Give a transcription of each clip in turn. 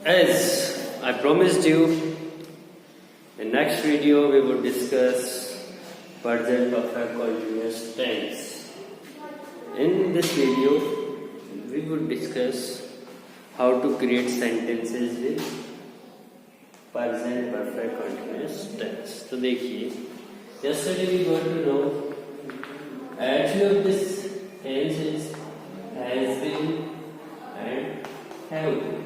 As I promised you, in next video we will discuss present perfect continuous tense. In this video, we will discuss how to create sentences with present perfect continuous tense. तो देखिए, yesterday we got to know actually of this tense is has been and have been.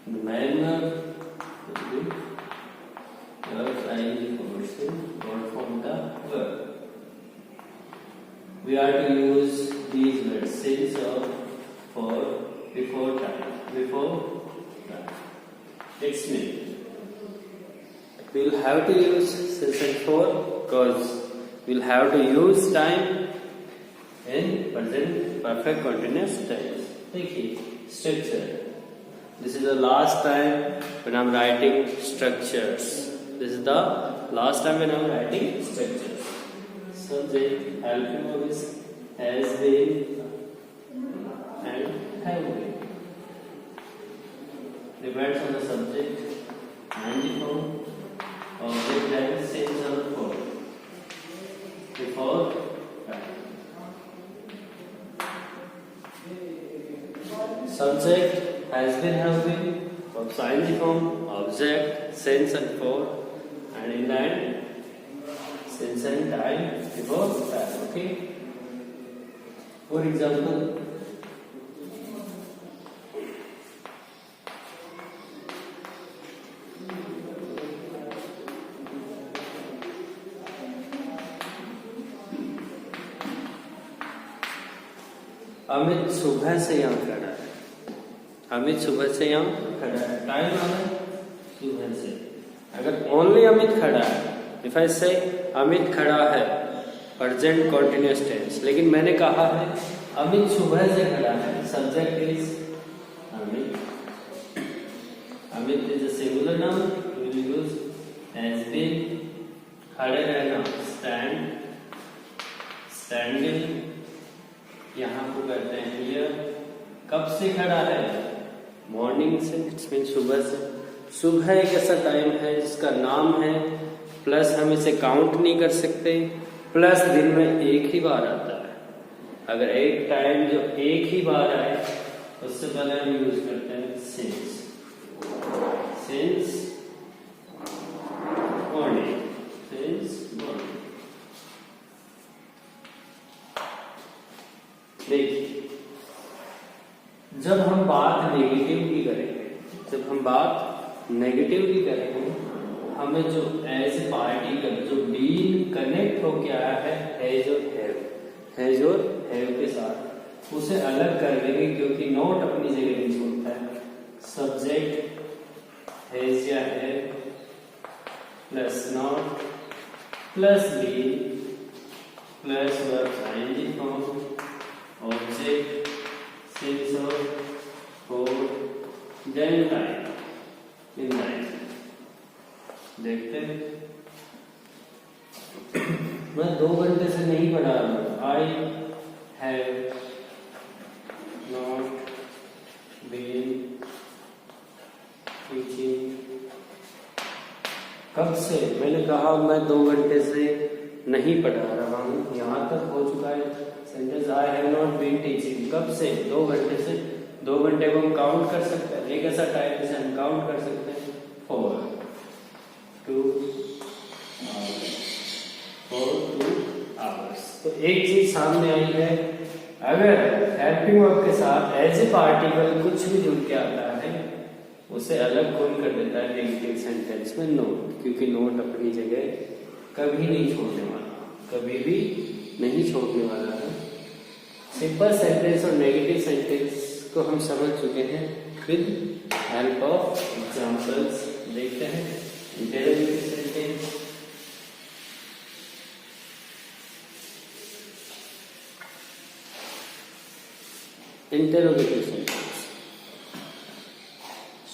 The manner verbs ing person perform the verb. We are to use these words since or for before time. It's me. We'll have to use since and for because we'll have to use time in present perfect continuous tense. देखिए structure. This is the last time when I'm writing structures. This is the last time when I'm writing structures. Subject, helping verb is has been and have been. Depends on the subject and the form. Object like since or for. Before time. Subject has been, have been, verbs ing form, object, since and for, and in the end, since and time, before time. Okay. For example, Amit सुबह से यहाँ खड़ा है. अमित सुबह से यहाँ खड़ा है. टाइम आ है सुबह से. अगर ओनली अमित खड़ा है, इफ आई से अमित खड़ा है, प्रेजेंट कॉन्टिन्यूअस टेंस. लेकिन मैंने कहा है अमित सुबह से खड़ा है. Subject is Amit. Amit is a singular noun. We will use has been. खड़े रहना स्टैंड. स्टैंडिंग यहाँ को कहते हैं हियर. कब से खड़ा है? मॉर्निंग से. इट्स मीन सुबह से. सुबह एक ऐसा टाइम है जिसका नाम है, प्लस हम इसे काउंट नहीं कर सकते, प्लस दिन में एक ही बार आता है. अगर एक टाइम जो एक ही बार आए उससे पहले हम यूज करते हैं since. Since morning. Since morning. देखिए, जब हम बात नेगेटिव की करेंगे, हमें जो एज पार्टिकल जो बीन कनेक्ट हो के आया है हैज और हैव के साथ, उसे अलग कर देंगे क्योंकि नॉट अपनी जगह नहीं छोड़ता है. सब्जेक्ट हैज या have plus not plus been plus verb ING form object since or for then time in time. देखते हैं. मैं 2 घंटे से नहीं पढ़ा रहा हूँ. I have not been teaching. कब से? मैंने कहा मैं 2 घंटे से नहीं पढ़ा रहा हूँ. यहाँ तक हो चुका है sentence. I have not been teaching. कब से? 2 घंटे से. 2 घंटे को हम काउंट कर सकते हैं. एक ऐसा टाइम जिसे हम काउंट कर सकते हैं. 4 2 आवर्स. तो एक चीज सामने आई है, अगर हेल्पिंग वर्ब के साथ एज ए पार्टिकल कुछ भी जुड़ के आता है उसे अलग कौन कर देता है नेगेटिव सेंटेंस में? नोट. क्योंकि नोट अपनी जगह कभी नहीं छोड़ने वाला, कभी भी नहीं छोड़ने वाला है. सिंपल सेंटेंस और नेगेटिव सेंटेंस को हम समझ चुके हैं विद हेल्प ऑफ एग्जांपल्स. देखते हैं interrogative sentence. Interrogative sentence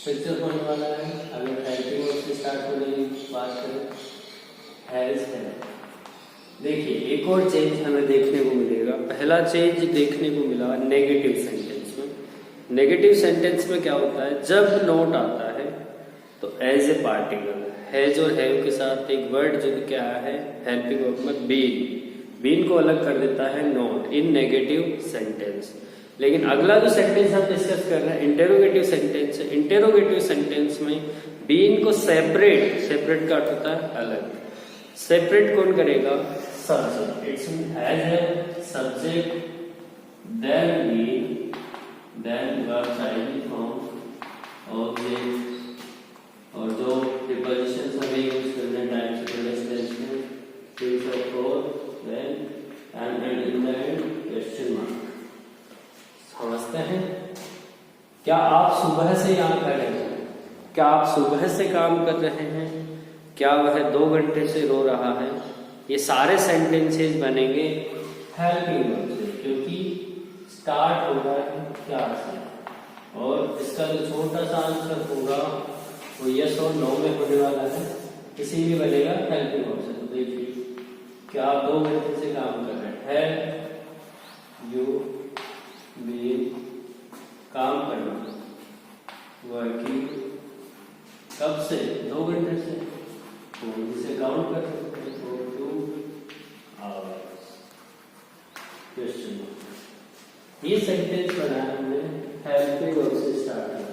structure होने वाला है. अगर हेल्पिंग वर्ब से स्टार्ट होने की बात करें, हैज है. देखिए एक और चेंज हमें देखने को मिलेगा। पहला चेंज देखने को मिला नेगेटिव सेंटेंस में। नेगेटिव सेंटेंस में क्या होता है, जब नोट आता है तो एज ए पार्टिकल हैज और हैव के साथ एक वर्ड जो क्या है हेल्पिंग वर्ब में बीन को अलग कर देता है नोट इन नेगेटिव सेंटेंस। लेकिन अगला जो सेंटेंस हम डिस्कस कर रहे हैं इंटेरोगेटिव सेंटेंस है। इंटेरोगेटिव सेंटेंस में बीन को सेपरेट का अर्थ होता है अलग। सेपरेट कौन करेगा, subject. It's has a subject then been then verb ID form object और जो प्रीपोजिशंस हमें यूज करने टाइम से में सिंस ऑफ और then and in the end question mark. समझते हैं? क्या आप सुबह से यहाँ खड़े हैं? क्या आप सुबह से काम कर रहे हैं? क्या वह 2 घंटे से रो रहा है? ये सारे सेंटेंसेस बनेंगे हेल्पिंग वर्ब से, क्योंकि स्टार्ट हो रहा है क्या से। और इसका जो छोटा सा आंसर होगा वो यस और नो में होने वाला है, इसीलिए बनेगा हेल्पिंग वर्ब से। तो देखिए क्या आप 2 घंटे से काम कर रहे हैं, यू भी काम करना, वर्किंग कब से, 2 घंटे से, तो इसे काउंट कर सकते हैं, 2 आवर्स क्वेश्चन। ये सेंटेंस बनाया हमने हेल्पिंग वर्ब से स्टार्ट किया,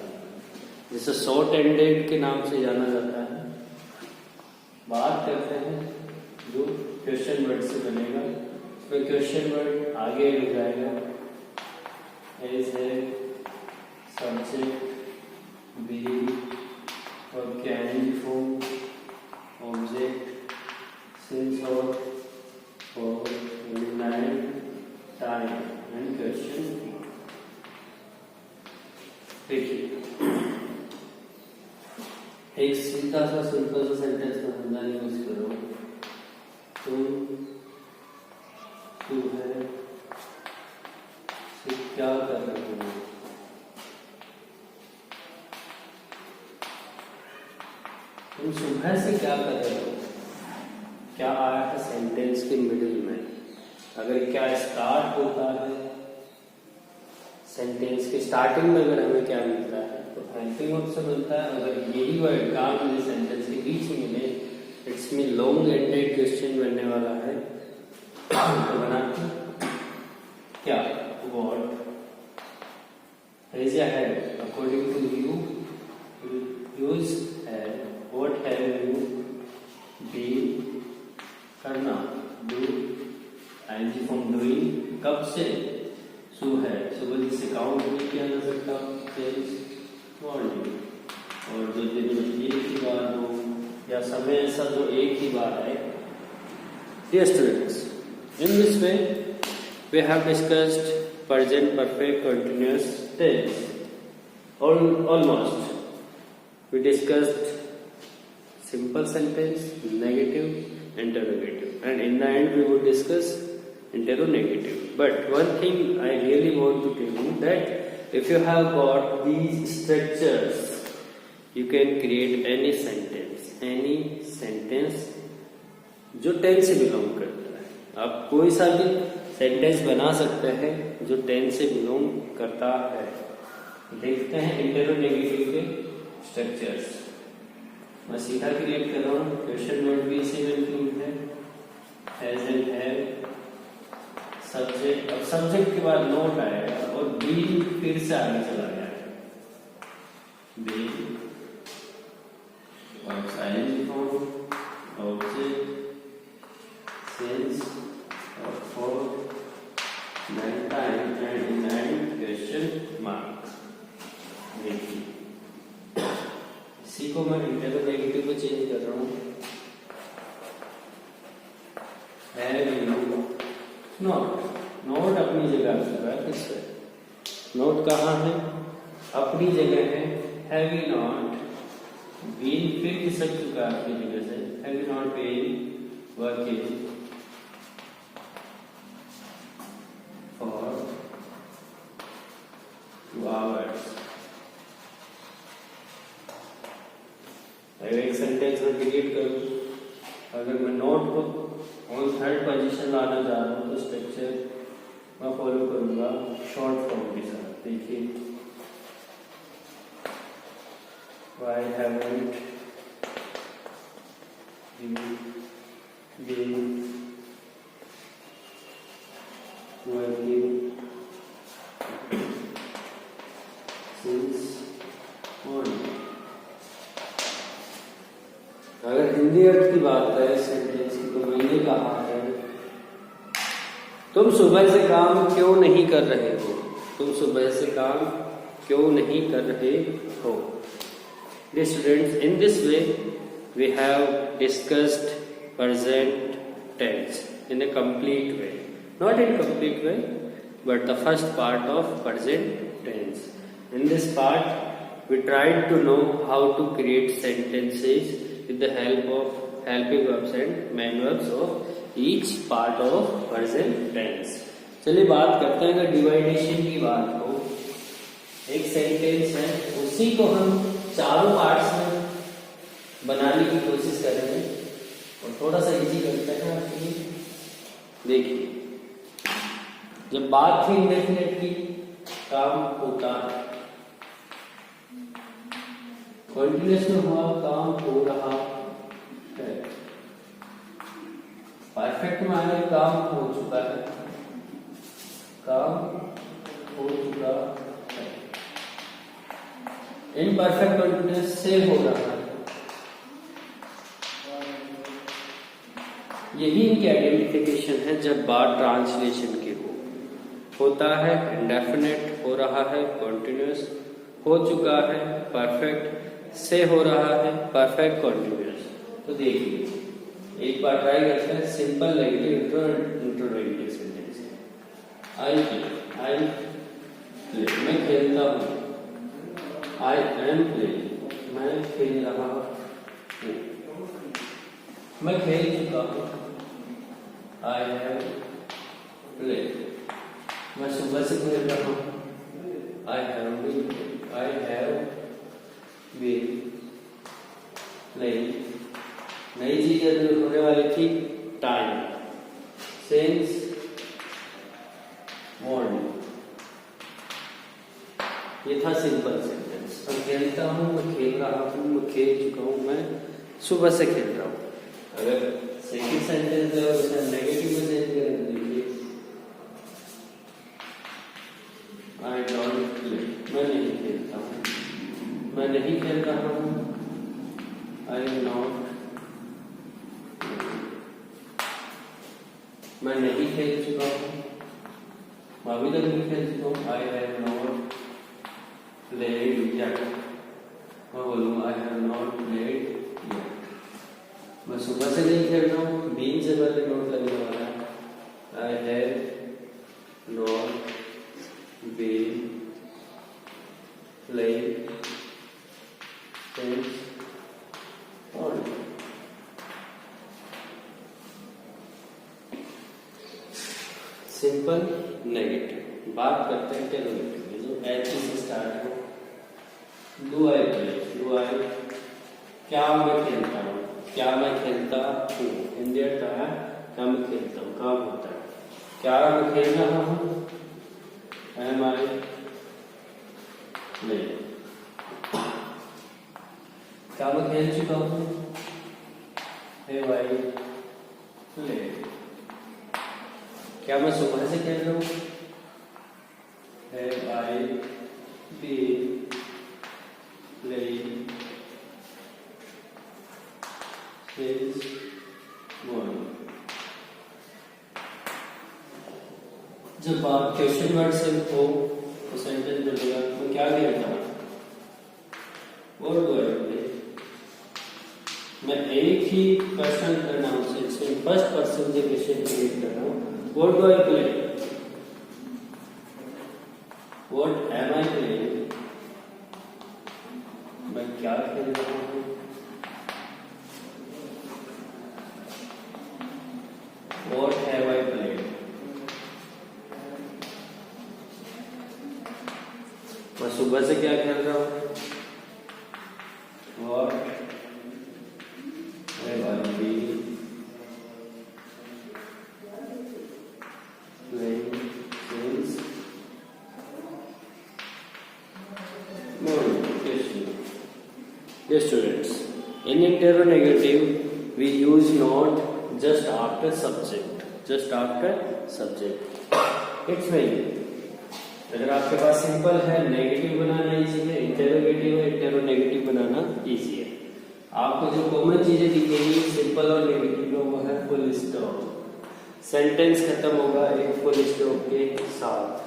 जिसे शॉर्ट एंडेड के नाम से जाना जाता है। बात करते हैं जो क्वेश्चन वर्ड से बनेगा, उसमें क्वेश्चन वर्ड आगे हो जाएगा एज है सब्जेक्ट बी और कैन फॉर्म ऑब्जेक्ट सिंस और फॉर टाइम एंड क्वेश्चन। देखिए एक सीधा सा सिंपल सा सेंटेंस में समझाने यूज करो, तू है क्या कर रहे हो, तुम सुबह से क्या कर रहे हो। क्या आया है सेंटेंस के मिडिल में, अगर क्या स्टार्ट होता है सेंटेंस के स्टार्टिंग में, अगर हमें क्या मिलता है तो हेल्पिंग वर्ब से मिलता है। अगर यही वर्ड काम मिले सेंटेंस के बीच में मिले, it's mean long ended question बनने वाला है। तो बनाते क्या, what is your head according to you, use have, what have you been करना, do ing from doing कब से, सु है सुबह जिसे काउंट नहीं किया जा सकता मॉर्निंग, और जो दिन में एक ही बार हो या समय ऐसा जो एक ही बार आए। Dear students, in this way we have discussed present perfect continuous tense. Almost we discussed simple sentence, negative, interrogative, and in the end we would discuss interrogative. But one thing I really want to tell you that if you have got these structures, you can create any sentence जो tense से belong करता है। आप कोई सा भी sentence बना सकते हैं जो टेंस से बिलोंग करता है। देखते हैं इंटेरोगेटिव के स्ट्रक्चर्स। मैं सीधा क्रिएट कर रहा हूँ, क्वेश्चन वर्ड भी इसी में इंक्लूड है, हैज एंड हैव, सब्जेक्ट। अब सब्जेक्ट के बाद नोट आएगा और बी फिर से आगे चला गया है, बी और साइलेंट फॉर्म ऑब्जेक्ट सिंस और for then time and in question mark। देखिए इसी को मैं इंटेरोगेटिव को चेंज कर रहा हूँ, नोट अपनी जगह पर है, किससे नोट कहाँ है, अपनी जगह है। हैव यू नॉट बीन फिर खिसक चुका है अपनी जगह से, have you not been working for 2 hours। अगर एक सेंटेंस में क्रिएट करूं, अगर मैं नोट को ऑन थर्ड क्वेश्चन लाना चाह रहा हूँ तो स्ट्रक्चर मैं फॉलो करूँगा शॉर्ट फॉर्म के साथ। देखिए, why haven't you been working since morning? अगर हिंदी अर्थ की बात करें सेंटेंस की तो मैंने कहा है, तुम सुबह से काम क्यों नहीं कर रहे हो? तुम सुबह से काम क्यों नहीं कर रहे हो? Dear students, in this way we have discussed present tense in a complete way. Not in complete way, but the first part of present tense. In this part, we tried to know how to create sentences with the help of helping verbs and main verbs of each part of present tense. चलिए बात करते हैं, अगर डिवाइडेशन की बात हो, एक sentence है उसी को हम चारों पार्ट्स में बनाने की कोशिश करेंगे और थोड़ा सा इजी करते हैं आपके। देखिए, जब बात थी इंडेफिनिट की, काम होता है, कंटिन्यूअस में हुआ काम हो रहा है, परफेक्ट में आने काम हो चुका है, काम हो चुका है, इनपरफेक्ट कंटिन्यूअस से हो रहा है। यही इनकी आइडेंटिफिकेशन है जब बात ट्रांसलेशन की हो। होता है इंडेफिनिट, हो रहा है कंटिन्यूअस, हो चुका है परफेक्ट, से हो रहा है परफेक्ट कंटिन्यूअस। तो देखिए, एक बार ट्राई करते हैं simple negative introductive sentence. I play, मैं खेलता हूँ। आई एम प्लेइंग, मैं खेल रहा हूँ। मैं खेल चुका हूँ। आई हैव प्लेड, मैं सुबह से खेल रहा हूँ। I have been playing. नई चीज जो होने वाली थी, टाइम, सिंस मॉर्निंग। ये था सिंपल सेंटेंस। मैं खेलता हूँ, मैं खेल रहा हूँ, मैं खेल चुका हूँ, मैं सुबह से खेल रहा हूँ। अगर सेकंड सेंटेंस है और उसका नेगेटिव में चेंज करें तो देखिए, आई डोंट प्ले, मैं नहीं खेलता हूँ, मैं नहीं खेल रहा हूँ। आई एम नॉट, मैं नहीं खेल चुका हूँ, मैं अभी तक नहीं खेल चुका हूँ। I have not played yet, मैं बोलूँ आई हैव नॉट प्लेड येट। मैं सुबह से नहीं खेल रहा हूँ, बीन से पहले नोट लगने वाला है। I have not been playing since morning. Simple negative. बात करते हैं इंटरोगेटिव, जो एच से स्टार्ट हो। Do I play, do I, क्या मैं खेलता हूँ, क्या मैं खेलता हूँ। हिंदी अर्थ है क्या मैं खेलता हूँ, काम होता है। क्या मैं खेल रहा हूँ, एम आई प्ले। क्या मैं खेल चुका हूँ, हैव आई प्लेड। क्या मैं सुबह से खेल रहा हूँ, have I been playing since morning. जब बात क्वेश्चन वर्ड से हो तो सेंटेंस बनेगा, मैं क्या खेलता हूँ, व्हाट डू आई प्ले। मैं एक ही पर्सन प्रोनाउंस से फर्स्ट पर्सन से क्वेश्चन क्रिएट कर रहा हूँ। What do I play, what am I playing, मैं क्या खेल रहा हूँ। What have I played? मैं सुबह से क्या खेल रहा हूँ। What have I been Dear students, in interrogative we use not just after subject, just after subject. It's very, अगर आपके पास सिंपल है नेगेटिव बनाना इजी है, इंटेरोगेटिव है इंटेरोनेगेटिव बनाना इजी है। आपको जो कॉमन चीजें दिखेंगी सिंपल और नेगेटिव में वो है फुल स्टॉप, सेंटेंस खत्म होगा एक फुल स्टॉप के साथ।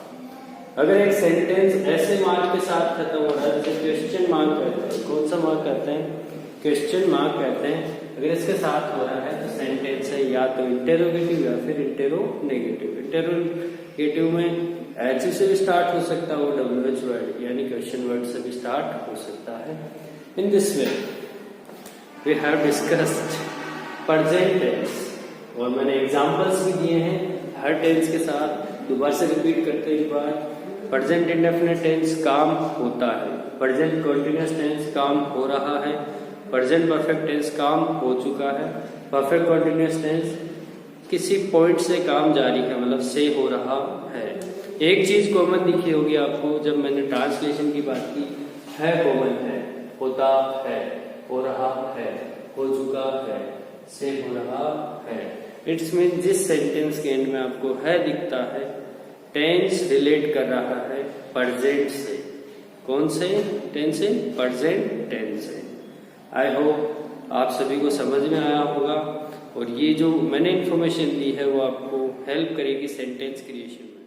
अगर एक सेंटेंस ऐसे मार्क के साथ खत्म हो रहा है जैसे क्वेश्चन मार्क कहते हैं, कौन सा मार्क कहते हैं, क्वेश्चन मार्क कहते हैं, अगर इसके साथ हो रहा है तो सेंटेंस है या तो इंटेरोगेटिव या फिर इंटेरोनेगेटिव। इंटेरोगेटिव में एच से भी स्टार्ट हो सकता है, वो WH वर्ड यानी क्वेश्चन वर्ड से भी स्टार्ट हो सकता है। In this way we have discussed present tense, और मैंने एग्जांपल्स भी दिए हैं हर टेंस के साथ। दोबारा से रिपीट करते एक बार, प्रेजेंट इंडेफिनिट टेंस काम होता है, प्रेजेंट कंटीन्यूअस टेंस काम हो रहा है, प्रेजेंट परफेक्ट टेंस काम हो चुका है, परफेक्ट कंटीन्यूअस टेंस किसी पॉइंट से काम जारी है, मतलब से हो रहा है। एक चीज कॉमन दिखी होगी आपको जब मैंने ट्रांसलेशन की बात की, है कॉमन है, होता है, हो रहा है, हो चुका है, से हो रहा है। इट्स मीन जिस सेंटेंस के एंड में आपको है दिखता है, टेंस रिलेट कर रहा है प्रेजेंट से। कौन से टेंस से? प्रेजेंट टेंस से। आई होप आप सभी को समझ में आया होगा, और ये जो मैंने इन्फॉर्मेशन दी है वो आपको हेल्प करेगी सेंटेंस क्रिएशन में।